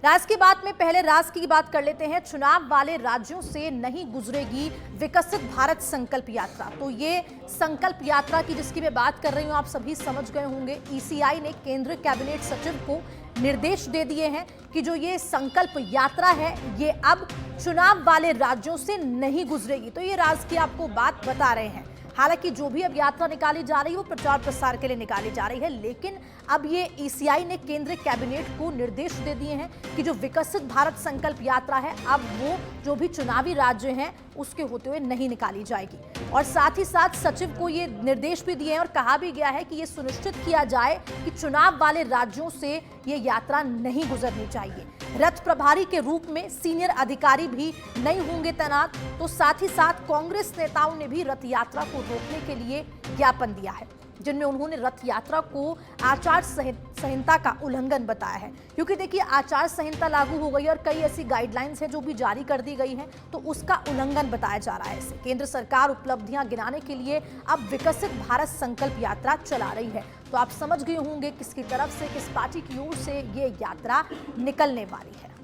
राज की बात में पहले राज की बात कर लेते हैं। चुनाव वाले राज्यों से नहीं गुजरेगी विकसित भारत संकल्प यात्रा। तो ये संकल्प यात्रा की जिसकी मैं बात कर रही हूं, आप सभी समझ गए होंगे। ईसीआई ने केंद्रीय कैबिनेट सचिव को निर्देश दे दिए हैं कि जो ये संकल्प यात्रा है ये अब चुनाव वाले राज्यों से नहीं गुजरेगी। तो ये राज की आपको बात बता रहे हैं। हालांकि जो भी अब यात्रा निकाली जा रही है वो प्रचार प्रसार के लिए निकाली जा रही है, लेकिन अब ये ईसीआई ने केंद्रीय कैबिनेट को निर्देश दे दिए हैं कि जो विकसित भारत संकल्प यात्रा है अब वो जो भी चुनावी राज्य हैं उसके होते हुए नहीं निकाली जाएगी। और साथ ही साथ सचिव को ये निर्देश भी दिए हैं और कहा भी गया है कि ये सुनिश्चित किया जाए कि चुनाव वाले राज्यों से ये यात्रा नहीं गुजरनी चाहिए। रथ प्रभारी के रूप में सीनियर अधिकारी भी नहीं होंगे तैनात। तो साथ ही साथ कांग्रेस नेताओं ने भी रथ यात्रा को रोकने के लिए ज्ञापन दिया है, जिनमें उन्होंने रथ यात्रा को आचार संहिता का उल्लंघन बताया है। क्योंकि देखिए आचार संहिता लागू हो गई और कई ऐसी गाइडलाइंस हैं जो भी जारी कर दी गई हैं, तो उसका उल्लंघन बताया जा रहा है। इसे केंद्र सरकार उपलब्धियां गिनाने के लिए अब विकसित भारत संकल्प यात्रा चला रही है। तो आप समझ गए होंगे किसकी तरफ से, किस पार्टी की ओर से ये यात्रा निकलने वाली है।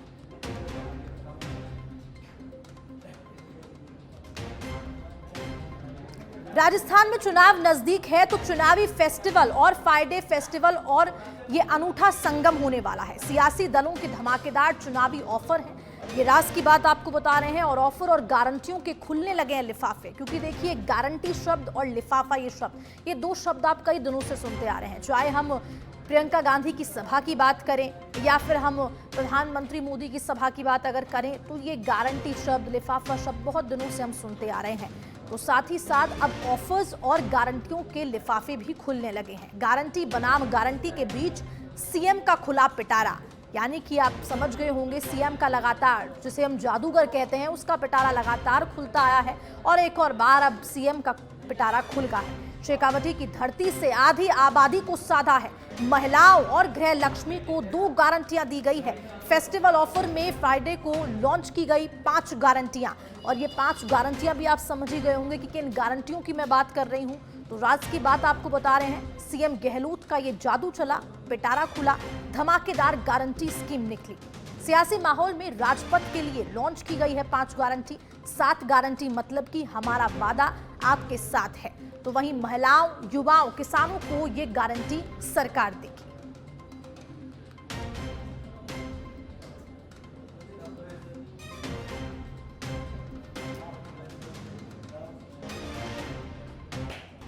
राजस्थान में चुनाव नजदीक है तो चुनावी फेस्टिवल और फ्राइडे फेस्टिवल और ये अनूठा संगम होने वाला है। सियासी दलों के धमाकेदार चुनावी ऑफर हैं, ये राज की बात आपको बता रहे हैं। और ऑफर और गारंटियों के खुलने लगे हैं लिफाफे, क्योंकि देखिए गारंटी शब्द और लिफाफा ये दो शब्द आप कई दिनों से सुनते आ रहे हैं। चाहे हम प्रियंका गांधी की सभा की बात करें या फिर हम प्रधानमंत्री मोदी की सभा की बात अगर करें, तो ये गारंटी शब्द, लिफाफा शब्द बहुत दिनों से हम सुनते आ रहे हैं। तो साथ ही साथ अब ऑफर्स और गारंटियों के लिफाफे भी खुलने लगे हैं। गारंटी बनाम गारंटी के बीच सीएम का खुला पिटारा, यानी कि आप समझ गए होंगे सीएम का लगातार, जिसे हम जादूगर कहते हैं, उसका पिटारा लगातार खुलता आया है और एक और बार अब सीएम का पिटारा खुल गया है। शेखावटी की धरती से आधी आबादी को साधा है। महिलाओं और गृह लक्ष्मी को 2 गारंटियां दी गई है। फेस्टिवल ऑफर में फ्राइडे को लॉन्च की गई 5 गारंटियां, और ये 5 गारंटियां भी आप समझ ही गए होंगे कि किन गारंटियों की मैं बात कर रही हूं। तो राज की बात आपको बता रहे हैं। सीएम गहलोत का ये जादू चला, पिटारा खुला, धमाकेदार गारंटी स्कीम निकली। सियासी माहौल में राजपथ के लिए लॉन्च की गई है 5 गारंटी। 7 गारंटी मतलब कि हमारा वादा आपके साथ है। तो वहीं महिलाओं, युवाओं, किसानों को ये गारंटी सरकार देगी।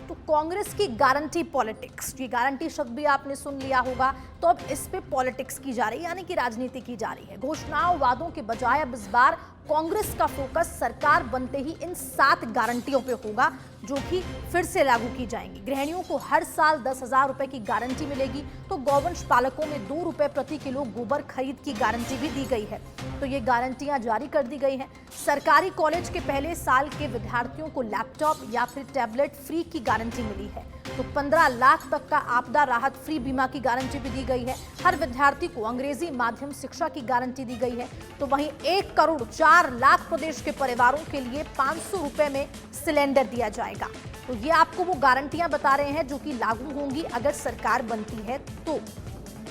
तो कांग्रेस की गारंटी पॉलिटिक्स, ये गारंटी शब्द भी आपने सुन लिया होगा। तो अब इस पे पॉलिटिक्स की जा रही है, यानी कि राजनीति की जा रही है। घोषणाओं, वादों के बजाय अब इस बार कांग्रेस का फोकस सरकार बनते ही इन 7 गारंटियों पे होगा, जो कि फिर से लागू की जाएंगी। गृहिणियों को हर साल 10,000 रुपए की गारंटी मिलेगी। तो गौवंश पालकों में 2 रुपए प्रति किलो गोबर खरीद की गारंटी भी दी गई है। तो ये गारंटियां जारी कर दी गई हैं। सरकारी कॉलेज के पहले साल के विद्यार्थियों को लैपटॉप या फिर टैबलेट फ्री की गारंटी मिली है। तो 15 लाख तक का आपदा राहत फ्री बीमा की गारंटी भी दी गई है। हर विद्यार्थी को अंग्रेजी माध्यम शिक्षा की गारंटी दी गई है। तो वहीं 1 करोड़ 4 लाख प्रदेश के परिवारों के लिए 500 रुपए में सिलेंडर दिया जाएगा। तो ये आपको वो गारंटियां बता रहे हैं जो कि लागू होंगी अगर सरकार बनती है तो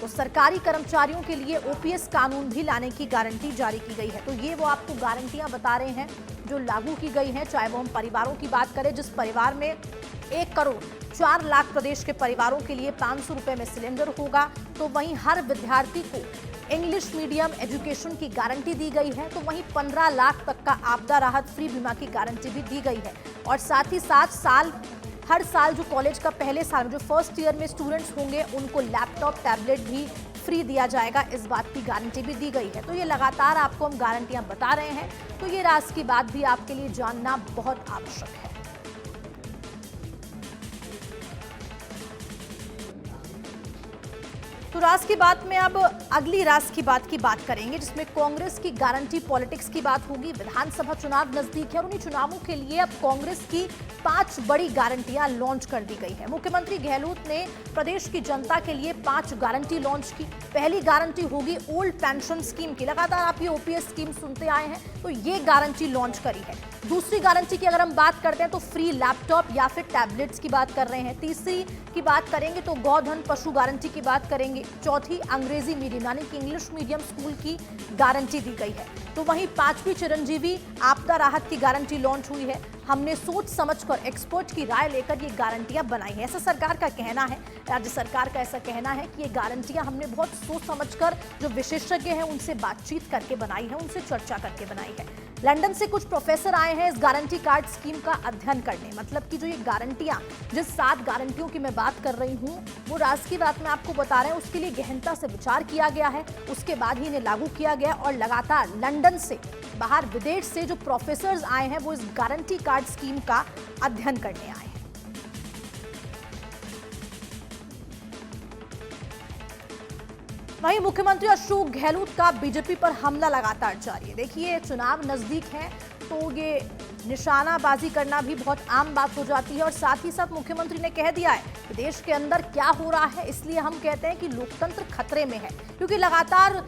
सरकारी कर्मचारियों के लिए ओपीएस कानून भी लाने की गारंटी जारी की गई है। तो ये वो आपको गारंटियां बता रहे हैं जो लागू की गई हैं। चाहे वो हम परिवारों की बात करें, जिस परिवार में 1 करोड़ 4 लाख प्रदेश के परिवारों के लिए 500 रुपए में सिलेंडर होगा। तो वहीं हर विद्यार्थी को इंग्लिश मीडियम एजुकेशन की गारंटी दी गई है। तो वहीं 15 लाख तक का आपदा राहत फ्री बीमा की गारंटी भी दी गई है। और साथ ही साथ हर साल जो कॉलेज का पहले साल में जो फर्स्ट ईयर में स्टूडेंट्स होंगे उनको लैपटॉप, टैबलेट भी फ्री दिया जाएगा, इस बात की गारंटी भी दी गई है। तो ये लगातार आपको हम गारंटियां बता रहे हैं। तो ये राज की बात भी आपके लिए जानना बहुत आवश्यक है। तो राज की बात में अब अगली राज की बात करेंगे, जिसमें कांग्रेस की गारंटी पॉलिटिक्स की बात होगी। विधानसभा चुनाव नजदीक है और उन्हीं चुनावों के लिए अब कांग्रेस की 5 बड़ी गारंटियां लॉन्च कर दी गई है। मुख्यमंत्री गहलोत ने प्रदेश की जनता के लिए 5 गारंटी लॉन्च की। पहली गारंटी होगी ओल्ड पेंशन स्कीम की। लगातार आप ये ओपीएस स्कीम सुनते आए हैं, तो ये गारंटी लॉन्च करी है। दूसरी गारंटी की अगर हम बात करते हैं तो फ्री लैपटॉप या फिर टैबलेट्स की बात कर रहे हैं। तीसरी की बात करेंगे तो गौधन पशु गारंटी की बात करेंगे। चौथी अंग्रेजी मीडियम यानी कि इंग्लिश मीडियम स्कूल की गारंटी दी गई है। तो वहीं 5वीं चिरंजीवी आपदा राहत की गारंटी लॉन्च हुई है। हमने सोच समझकर एक्सपर्ट की राय लेकर ये गारंटियां बनाई हैं, ऐसा सरकार का कहना है। राज्य सरकार का ऐसा कहना है कि ये गारंटियां हमने बहुत सोच समझकर जो विशेषज्ञ हैं उनसे बातचीत करके बनाई है, उनसे चर्चा करके बनाई है। लंदन से कुछ प्रोफेसर आए हैं इस गारंटी कार्ड स्कीम का अध्ययन करने। मतलब कि जो ये गारंटियां, जिस 7 गारंटियों की मैं बात कर रही हूं, वो राज की बात मैं आपको बता रहे हैं, उसके लिए गहनता से विचार किया गया है, उसके बाद ही इन्हें लागू किया गया। और लगातार लंदन से, बाहर विदेश से जो प्रोफेसर्स आए हैं वो इस गारंटी कार्ड स्कीम का अध्ययन करने आए हैं। वहीं मुख्यमंत्री अशोक गहलोत का बीजेपी पर हमला लगातार जारी है। देखिए, चुनाव नजदीक है तो ये निशानाबाजी करना भी बहुत आम बात हो जाती है। और साथ ही साथ मुख्यमंत्री ने कह दिया है कि देश के अंदर क्या हो रहा है, इसलिए हम कहते हैं कि लोकतंत्र खतरे में है। क्योंकि लगातार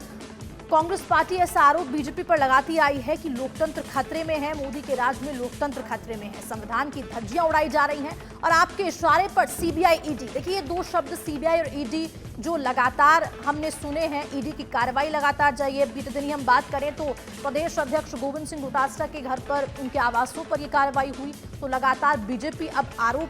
कांग्रेस पार्टी ऐसा आरोप बीजेपी पर लगाती आई है कि लोकतंत्र खतरे में है, मोदी के राज में लोकतंत्र खतरे में है, संविधान की धज्जियां उड़ाई जा रही हैं। और आपके इशारे पर सीबीआई, ईडी, देखिए ये 2 शब्द सीबीआई और ईडी जो लगातार हमने सुने हैं, ईडी की कार्रवाई लगातार जारी है। बीते दिन ही हम बात करें तो प्रदेश अध्यक्ष गोविंद सिंह डोटासरा के घर पर, उनके आवासों पर यह कार्रवाई हुई। तो लगातार बीजेपी अब आरोप,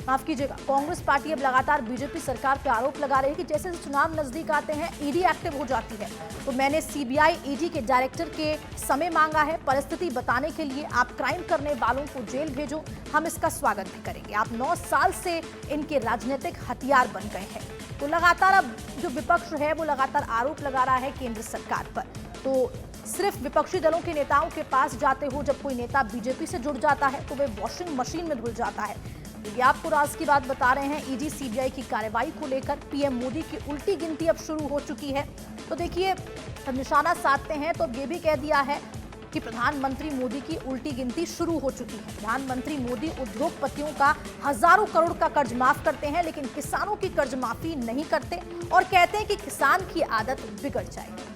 माफ कीजिएगा, कांग्रेस पार्टी अब लगातार बीजेपी सरकार पे आरोप लगा रही है कि जैसे चुनाव नजदीक आते हैं ईडी एक्टिव हो जाती है। तो मैंने सीबीआई, ईडी के डायरेक्टर के समय मांगा है परिस्थिति बताने के लिए। आप क्राइम करने वालों को जेल भेजो, हम इसका स्वागत भी करेंगे। आप 9 साल से इनके राजनीतिक हथियार बन गए हैं। तो लगातार अब जो विपक्ष है वो लगातार आरोप लगा रहा है केंद्र सरकार पर। तो सिर्फ विपक्षी दलों के नेताओं के पास जाते हो, जब कोई नेता बीजेपी से जुड़ जाता है तो वे वॉशिंग मशीन में धुल जाता है। ये आपको राज की बात बता रहे हैं। ईडी सीबीआई की कार्रवाई को लेकर पीएम मोदी की उल्टी गिनती अब शुरू हो चुकी है। तो देखिए, निशाना साधते हैं तो अब ये भी कह दिया है कि प्रधानमंत्री मोदी की उल्टी गिनती शुरू हो चुकी है। प्रधानमंत्री मोदी उद्योगपतियों का हजारों करोड़ का कर्ज माफ करते हैं, लेकिन किसानों की कर्ज माफी नहीं करते और कहते हैं कि किसान की आदत बिगड़ जाएगी।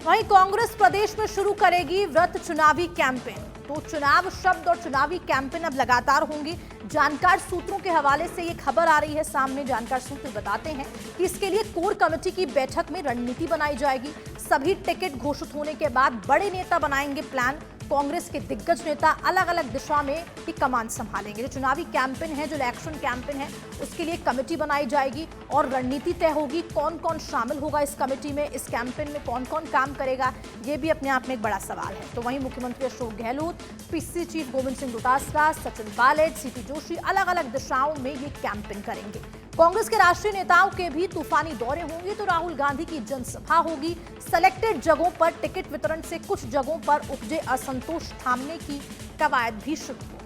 वहीं कांग्रेस प्रदेश में शुरू करेगी व्रत चुनावी कैंपेन। तो चुनाव शब्द और चुनावी कैंपेन अब लगातार होंगी। जानकार सूत्रों के हवाले से ये खबर आ रही है सामने। जानकार सूत्र बताते हैं कि इसके लिए कोर कमेटी की बैठक में रणनीति बनाई जाएगी। सभी टिकट घोषित होने के बाद बड़े नेता बनाएंगे प्लान। कांग्रेस के दिग्गज नेता अलग अलग दिशा में ही कमान संभालेंगे। जो चुनावी कैंपेन है, जो इलेक्शन कैंपेन है, उसके लिए कमेटी बनाई जाएगी और रणनीति तय होगी। कौन कौन शामिल होगा इस कमेटी में, इस कैंपेन में कौन कौन काम करेगा, ये भी अपने आप में एक बड़ा सवाल है। तो वहीं मुख्यमंत्री Ashok Gehlot, PCC chief Govind Singh Dotasra, Sachin Pilot, CP Joshi अलग अलग दिशाओं में ये कैंपेन करेंगे। कांग्रेस के राष्ट्रीय नेताओं के भी तूफानी दौरे होंगे। तो राहुल गांधी की जनसभा होगी। सेलेक्टेड जगहों पर टिकट वितरण से कुछ जगहों पर उपजे असंतोष थामने की कवायद भी शुरू होगी।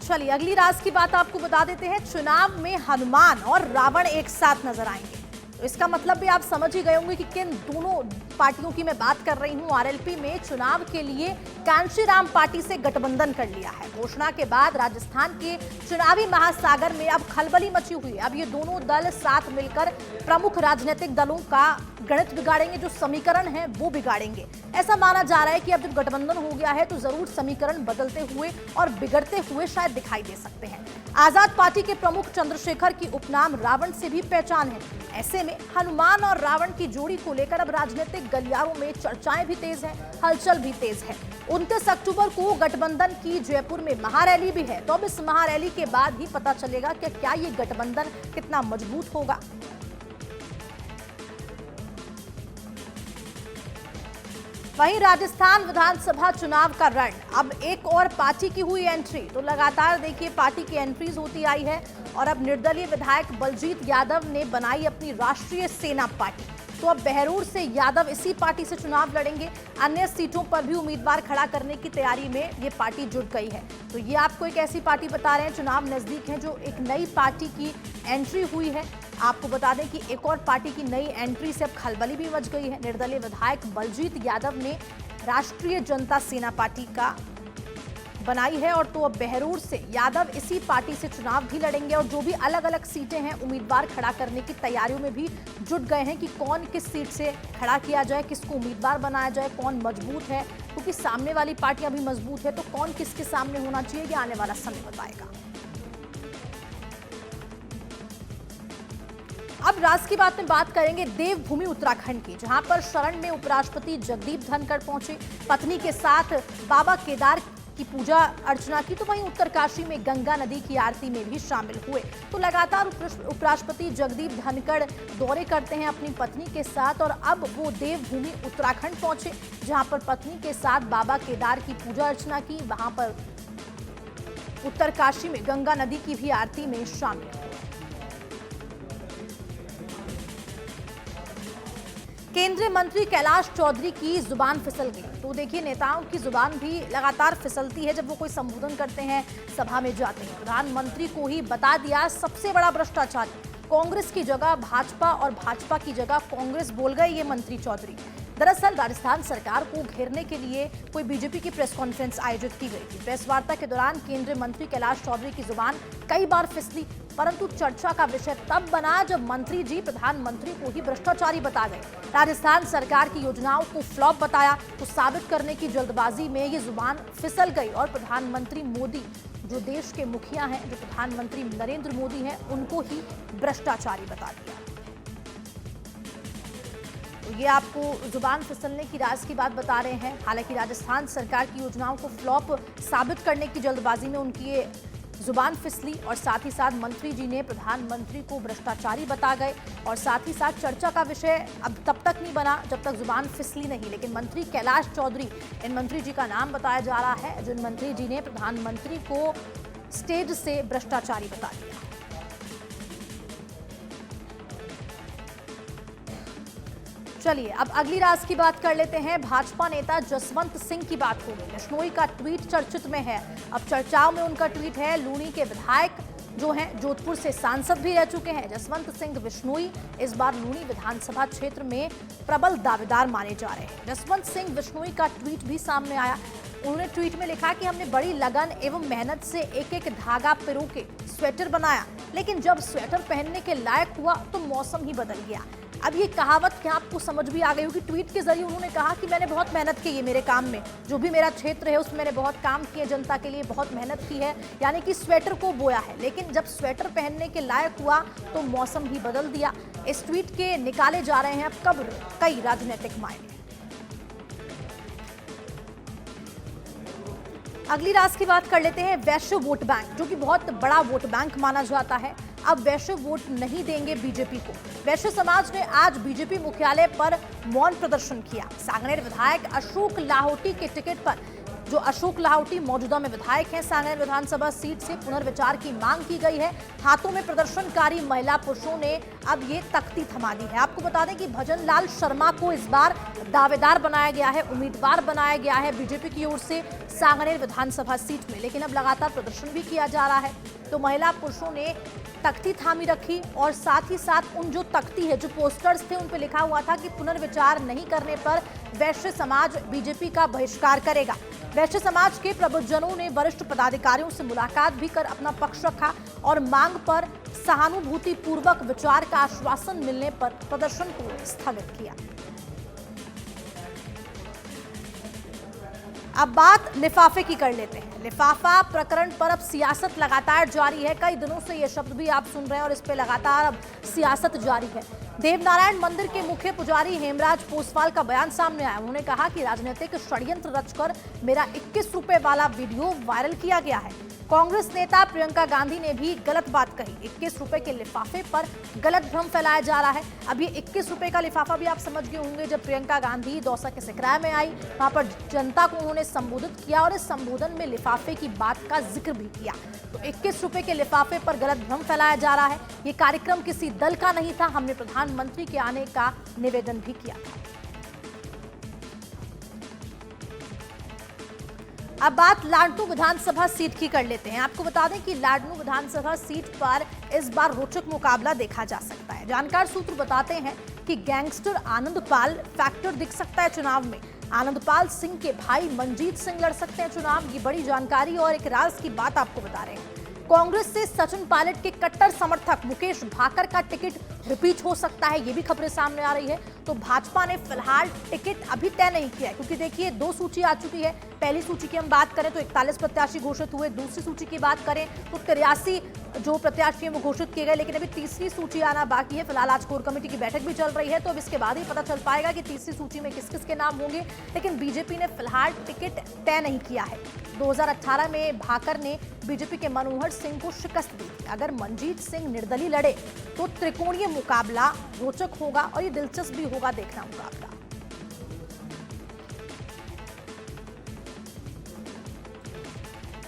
चलिए अगली राज की बात आपको बता देते हैं। चुनाव में हनुमान और रावण एक साथ नजर आएंगे। तो इसका मतलब भी आप समझ ही गए होंगे कि किन दोनों पार्टियों की मैं बात कर रही हूं। आरएलपी में चुनाव के लिए कांशीराम पार्टी से गठबंधन कर लिया है। घोषणा के बाद राजस्थान के चुनावी महासागर में अब खलबली मची हुई है। अब ये दोनों दल साथ मिलकर प्रमुख राजनीतिक दलों का गणित बिगाड़ेंगे, जो समीकरण है वो बिगाड़ेंगे। ऐसा माना जा रहा है कि अब जब गठबंधन हो गया है तो जरूर समीकरण बदलते हुए और बिगड़ते हुए शायद दिखाई दे सकते हैं। आजाद पार्टी के प्रमुख चंद्रशेखर की उपनाम रावण से भी पहचान है। ऐसे में हनुमान और रावण की जोड़ी को लेकर अब राजनीतिक गलियारों में चर्चाएं भी तेज है, हलचल भी तेज है। 29 अक्टूबर को गठबंधन की जयपुर में महारैली भी है। तो अब इस महारैली के बाद ही पता चलेगा कि क्या ये गठबंधन कितना मजबूत होगा। वहीं राजस्थान विधानसभा चुनाव का रण, अब एक और पार्टी की हुई एंट्री। तो लगातार देखिए पार्टी की एंट्रीज होती आई है और अब निर्दलीय विधायक बलजीत यादव ने बनाई अपनी राष्ट्रीय सेना पार्टी। तो अब बहरूर से यादव इसी पार्टी से चुनाव लड़ेंगे। अन्य सीटों पर भी उम्मीदवार खड़ा करने की तैयारी में ये पार्टी जुट गई है। तो ये आपको एक ऐसी पार्टी बता रहे हैं, चुनाव नजदीक है, जो एक नई पार्टी की एंट्री हुई है। आपको बता दें कि एक और पार्टी की नई एंट्री से अब खलबली भी मच गई है। निर्दलीय विधायक बलजीत यादव ने राष्ट्रीय जनता सेना पार्टी का बनाई है। और तो अब बहरूर से यादव इसी पार्टी से चुनाव भी लड़ेंगे और जो भी अलग अलग सीटें हैं उम्मीदवार खड़ा करने की तैयारियों में भी जुट गए हैं कि कौन किस सीट से खड़ा किया जाए, किसको उम्मीदवार बनाया जाए, कौन मजबूत है, क्योंकि सामने वाली पार्टियां भी मजबूत है तो कौन किसके सामने होना चाहिए, ये आने वाला समय बताएगा। अब राज की बात में बात करेंगे देवभूमि उत्तराखंड की, जहां पर शरण में उपराष्ट्रपति जगदीप धनखड़ पहुंचे, पत्नी के साथ बाबा केदार की पूजा अर्चना की, तो वहीं उत्तरकाशी में गंगा नदी की आरती में भी शामिल हुए। तो लगातार उपराष्ट्रपति जगदीप धनखड़ दौरे करते हैं अपनी पत्नी के साथ और अब वो देवभूमि उत्तराखंड पहुंचे, जहां पर पत्नी के साथ बाबा केदार की पूजा अर्चना की, वहां पर उत्तरकाशी में गंगा नदी की भी आरती में शामिल हुए। केंद्रीय मंत्री कैलाश चौधरी की जुबान फिसल गई। तो देखिए, नेताओं की जुबान भी लगातार फिसलती है जब वो कोई संबोधन करते हैं, सभा में जाते हैं। प्रधानमंत्री को ही बता दिया सबसे बड़ा भ्रष्टाचार, कांग्रेस की जगह भाजपा और भाजपा की जगह कांग्रेस बोल गए ये मंत्री चौधरी। दरअसल राजस्थान सरकार को घेरने के लिए कोई बीजेपी की प्रेस कॉन्फ्रेंस आयोजित की गई थी। प्रेस वार्ता के दौरान केंद्रीय मंत्री कैलाश चौधरी की जुबान कई बार फिसली, परंतु चर्चा का विषय तब बना जब मंत्री जी प्रधानमंत्री को ही भ्रष्टाचारी बता गए। राजस्थान सरकार की योजनाओं को फ्लॉप बताया, तो साबित करने की जल्दबाजी में ये जुबान फिसल गई और प्रधानमंत्री मोदी, जो देश के मुखिया हैं, जो प्रधानमंत्री नरेंद्र मोदी हैं, उनको ही भ्रष्टाचारी बता दिया। तो ये आपको जुबान फिसलने की राज की बात बता रहे हैं। हालांकि राजस्थान सरकार की योजनाओं को फ्लॉप साबित करने की जल्दबाजी में उनकी ये जुबान फिसली और साथ ही साथ मंत्री जी ने प्रधानमंत्री को भ्रष्टाचारी बता गए और साथ ही साथ चर्चा का विषय अब तब तक नहीं बना जब तक जुबान फिसली नहीं। लेकिन मंत्री कैलाश चौधरी, इन मंत्री जी का नाम बताया जा रहा है जिन मंत्री जी ने प्रधानमंत्री को स्टेज से भ्रष्टाचारी बता दिया। चलिए अब अगली राज की बात कर लेते हैं। भाजपा नेता जसवंत सिंह की बात होगी। बिश्नोई का ट्वीट चर्चित में है। अब चर्चाओं में उनका ट्वीट है। लूनी के विधायक जो हैं, जोधपुर से सांसद भी रह चुके हैं जसवंत सिंह बिश्नोई, इस बार लूनी विधानसभा क्षेत्र में प्रबल दावेदार माने जा रहे हैं। जसवंत सिंह बिश्नोई का ट्वीट भी सामने आया। उन्होंने ट्वीट में लिखा कि हमने बड़ी लगन एवं मेहनत से एक एक धागा पिरो के स्वेटर बनाया, लेकिन जब स्वेटर पहनने के लायक हुआ तो मौसम ही बदल गया। अब ये कहावत क्या आपको समझ भी आ गई होगी। ट्वीट के जरिए उन्होंने कहा कि मैंने बहुत मेहनत की है मेरे काम में, जो भी मेरा क्षेत्र है उसमें मैंने बहुत काम किए, जनता के लिए बहुत मेहनत की है, यानी कि स्वेटर को बोया है, लेकिन जब स्वेटर पहनने के लायक हुआ तो मौसम ही बदल दिया। इस ट्वीट के निकाले जा रहे हैं अब कई राजनीतिक मायने। अगली राज की बात कर लेते हैं। वैश्य वोट बैंक, जो कि बहुत बड़ा वोट बैंक माना जाता है, अब वैश्य वोट नहीं देंगे बीजेपी को। वैश्य समाज ने आज बीजेपी मुख्यालय पर मौन प्रदर्शन किया। सांगनेर विधायक अशोक लाहोटी के टिकट पर, जो अशोक लाहोटी मौजूदा में विधायक हैं, सांगनेर विधानसभा सीट से पुनर्विचार की मांग की गई है। हाथों में प्रदर्शनकारी महिला पुरुषों ने अब ये तख्ती थमा दी है। आपको बता दें कि भजन लाल शर्मा को इस बार दावेदार बनाया गया है, उम्मीदवार बनाया गया है बीजेपी की ओर से सांगनेर विधानसभा सीट में, लेकिन अब लगातार प्रदर्शन भी किया जा रहा है। तो महिला पुरुषों ने तख्ती थामी रखी और साथ ही साथ उन जो तख्ती है, जो पोस्टर्स थे, उन पर लिखा हुआ था कि पुनर्विचार नहीं करने पर वैश्य समाज बीजेपी का बहिष्कार करेगा। वैश्य समाज के प्रबुद्धजनों ने वरिष्ठ पदाधिकारियों से मुलाकात भी कर अपना पक्ष रखा और मांग पर सहानुभूतिपूर्वक विचार का आश्वासन मिलने पर प्रदर्शन को स्थगित किया। अब बात लिफाफे की कर लेते हैं। लिफाफा प्रकरण पर अब सियासत लगातार जारी है। कई दिनों से ये शब्द भी आप सुन रहे हैं और इस पे लगातार अब सियासत जारी है। देवनारायण मंदिर के मुख्य पुजारी हेमराज पोसवाल का बयान सामने आया। उन्होंने कहा कि राजनीतिक षड्यंत्र रचकर मेरा 21 रुपए वाला वीडियो वायरल किया गया है। कांग्रेस नेता प्रियंका गांधी ने भी गलत बात कही। 21 रुपए के लिफाफे पर गलत भ्रम फैलाया जा रहा है। अब ये 21 रुपए का लिफाफा भी आप समझ गए होंगे। जब प्रियंका गांधी दौसा के सिकराय में आई, वहां पर जनता को उन्होंने संबोधित किया और इस संबोधन में लिफाफे की बात का जिक्र भी किया। तो 21 रुपए के लिफाफे पर गलत भ्रम फैलाया जा रहा है। ये कार्यक्रम किसी दल का नहीं था। हमने प्रधानमंत्री के आने का निवेदन भी किया था। अब बात लाडनू विधानसभा सीट की कर लेते हैं। आपको बता दें कि लाडनू विधानसभा सीट पर इस बार रोचक मुकाबला देखा जा सकता है। जानकार सूत्र बताते हैं कि गैंगस्टर आनंद पाल फैक्टर दिख सकता है चुनाव में। आनंदपाल सिंह के भाई मनजीत सिंह लड़ सकते हैं चुनाव। ये बड़ी जानकारी और एक राज की बात आपको बता रहे हैं। कांग्रेस से सचिन पायलट के कट्टर समर्थक मुकेश भाकर का टिकट रिपीट हो सकता है, ये भी खबरें सामने आ रही है। तो भाजपा ने फिलहाल टिकट अभी तय नहीं किया है, क्योंकि देखिए 2 सूची आ चुकी है। पहली सूची की हम बात करें तो 41 प्रत्याशी घोषित हुए, दूसरी सूची की बात करें तो 83 जो प्रत्याशी हैं वो घोषित किए गए, लेकिन अभी तीसरी सूची आना बाकी है। फिलहाल आज कोर कमेटी की बैठक भी चल रही है, तो अब इसके बाद ही पता चल पाएगा कि तीसरी सूची में किस किस के नाम होंगे। लेकिन बीजेपी ने फिलहाल टिकट तय नहीं किया है। 2018 में भाकर ने बीजेपी के मनोहर सिंह को शिकस्त दी थी। अगर मनजीत सिंह निर्दलीय लड़े तो त्रिकोणीय मुकाबला रोचक होगा और ये दिलचस्प भी होगा देखना मुकाबला।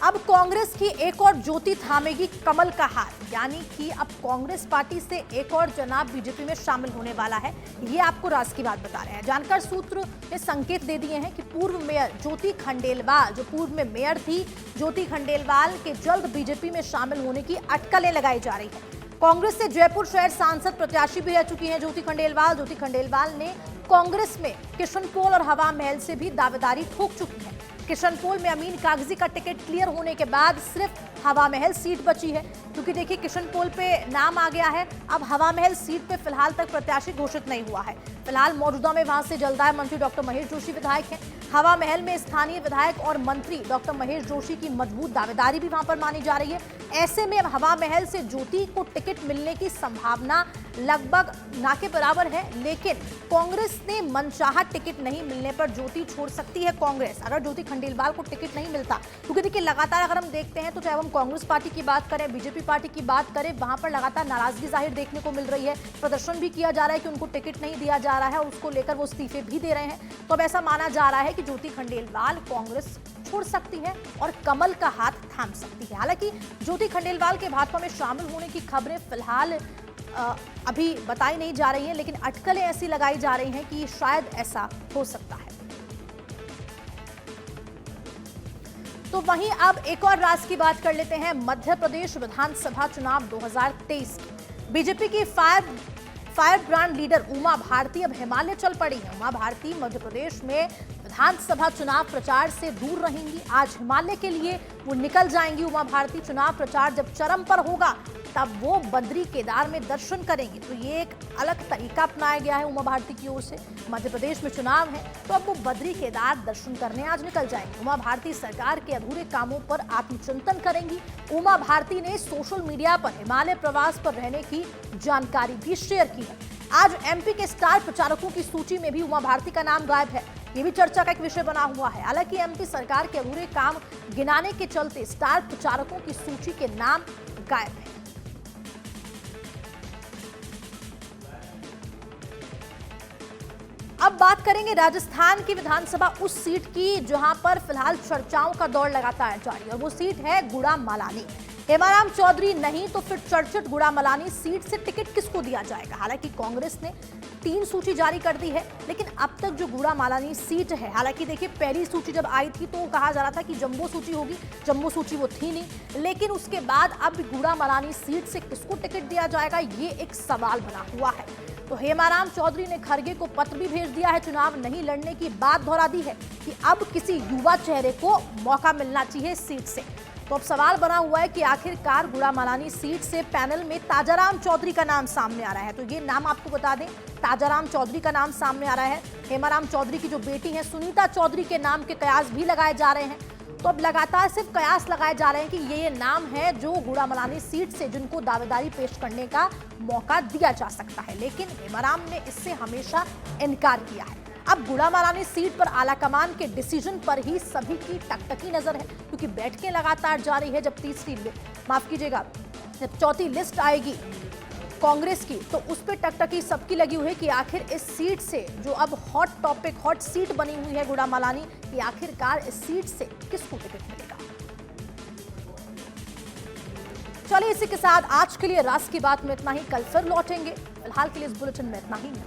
अब कांग्रेस की एक और ज्योति थामेगी कमल का हाथ, यानी कि अब कांग्रेस पार्टी से एक और जनाब बीजेपी में शामिल होने वाला है। ये आपको राज की बात बता रहे हैं। जानकार सूत्र ने संकेत दे दिए हैं कि पूर्व मेयर ज्योति खंडेलवाल, जो पूर्व में मेयर थी, ज्योति खंडेलवाल के जल्द बीजेपी में शामिल होने की अटकलें लगाई जा रही है। कांग्रेस से जयपुर शहर सांसद प्रत्याशी भी रह चुकी हैं ज्योति खंडेलवाल। ज्योति खंडेलवाल ने कांग्रेस में किशनपोल और हवा महल से भी दावेदारी ठोक चुकी है। किशनपोल में अमीन कागजी का टिकट क्लियर होने के बाद सिर्फ हवा महल सीट बची है, क्योंकि देखिए किशनपोल पे नाम आ गया है। अब हवा महल सीट पे फिलहाल तक प्रत्याशी घोषित नहीं हुआ है। फिलहाल मौजूदा में वहां से जलदाय मंत्री डॉक्टर महेश जोशी विधायक हैं। हवा महल में स्थानीय विधायक और मंत्री डॉक्टर महेश जोशी की मजबूत दावेदारी भी वहां पर मानी जा रही है। ऐसे में हवा महल से ज्योति को टिकट मिलने की संभावना लगभग ना के बराबर है, लेकिन कांग्रेस ने मनचाहा टिकट नहीं मिलने पर ज्योति छोड़ सकती है कांग्रेस, अगर ज्योति खंडेलवाल को टिकट नहीं मिलता। क्योंकि देखिए लगातार अगर हम देखते हैं तो चाहे हम कांग्रेस पार्टी की बात करें, बीजेपी पार्टी की बात करें, वहां पर लगातार नाराजगी जाहिर देखने को मिल रही है। प्रदर्शन भी किया जा रहा है कि उनको टिकट नहीं दिया जा रहा है और उसको लेकर वो इस्तीफे भी दे रहे हैं। तो अब ऐसा माना जा रहा है कि ज्योति खंडेलवाल कांग्रेस छोड़ सकती है और कमल का हाथ थाम सकती है। हालांकि ज्योति खंडेलवाल के भाजपा में शामिल होने की खबरें फिलहाल अभी बताई नहीं जा रही हैं, लेकिन अटकलें ऐसी लगाई जा रही हैं कि शायद ऐसा हो सकता है। तो वहीं अब एक और राज की बात कर लेते हैं मध्य प्रदेश विधानसभा चुनाव 2023 की। बीजेपी की fire brand leader Uma Bharati अब हिमालय चल पड़ी है। उमा भारती मध्य प्रदेश में विधानसभा चुनाव प्रचार से दूर रहेंगी। आज हिमालय के लिए वो निकल जाएंगी। उमा भारती चुनाव प्रचार जब चरम पर होगा तब वो बद्री केदार में दर्शन करेंगे। तो ये एक अलग तरीका अपनाया गया है उमा भारती की ओर से। मध्य प्रदेश में चुनाव है तो अब वो बद्री केदार दर्शन करने आज निकल जाएंगे। उमा भारती सरकार के अधूरे कामों पर आत्मचिंतन करेंगी। उमा भारती ने सोशल मीडिया पर हिमालय प्रवास पर रहने की जानकारी भी शेयर की है। आज एमपी के स्टार प्रचारकों की सूची में भी उमा भारती का नाम गायब है। ये भी चर्चा का एक विषय बना हुआ है। हालांकि एमपी सरकार के अधूरे काम गिनाने के चलते स्टार प्रचारकों की सूची के नाम गायब है। अब बात करेंगे राजस्थान की विधानसभा उस सीट की जहां पर फिलहाल चर्चाओं का दौर लगातार जारी है, और वो सीट है गुड़ामलानी। हेमाराम चौधरी नहीं तो फिर चर्चित गुड़ामलानी सीट से टिकट किसको दिया जाएगा। हालांकि कांग्रेस ने 3 सूची जारी कर दी है, लेकिन अब तक जो गुड़ामलानी सीट है, हालांकि देखिए पहली सूची जब आई थी तो कहा जा रहा था कि जंबो सूची होगी, जंबो सूची वो थी नहीं। लेकिन उसके बाद अब गुड़ामलानी सीट से किसको टिकट दिया जाएगा ये एक सवाल बना हुआ है। तो हेमाराम चौधरी ने खरगे को पत्र भी भेज दिया है, चुनाव नहीं लड़ने की बात दोहरा दी है कि अब किसी युवा चेहरे को मौका मिलना चाहिए इस सीट से। तो अब सवाल बना हुआ है कि आखिरकार गुड़ामलानी सीट से पैनल में ताजाराम चौधरी का नाम सामने आ रहा है। तो ये नाम आपको बता दें, ताजाराम चौधरी का नाम सामने आ रहा है। हेमाराम चौधरी की जो बेटी है सुनीता चौधरी के नाम के कयास भी लगाए जा रहे हैं। तो अब लगातार सिर्फ कयास लगाए जा रहे हैं कि ये नाम है जो गुड़ामलानी सीट से जिनको दावेदारी पेश करने का मौका दिया जा सकता है, लेकिन हेमाराम ने इससे हमेशा इनकार किया है। अब गुड़ामलानी सीट पर आलाकमान के डिसीजन पर ही सभी की टकटकी नजर है, क्योंकि बैठकें लगातार जारी है। जब चौथी लिस्ट आएगी कांग्रेस की तो उस पर टकटकी सबकी लगी हुई है कि आखिर इस सीट से जो अब हॉट टॉपिक, हॉट सीट बनी हुई है गुड़ामलानी की, आखिरकार इस सीट से किसको टिकट मिलेगा। चलिए इसी के साथ आज के लिए राज की बात में इतना ही। कल फिर लौटेंगे। फिलहाल के लिए इस बुलेटिन में इतना ही।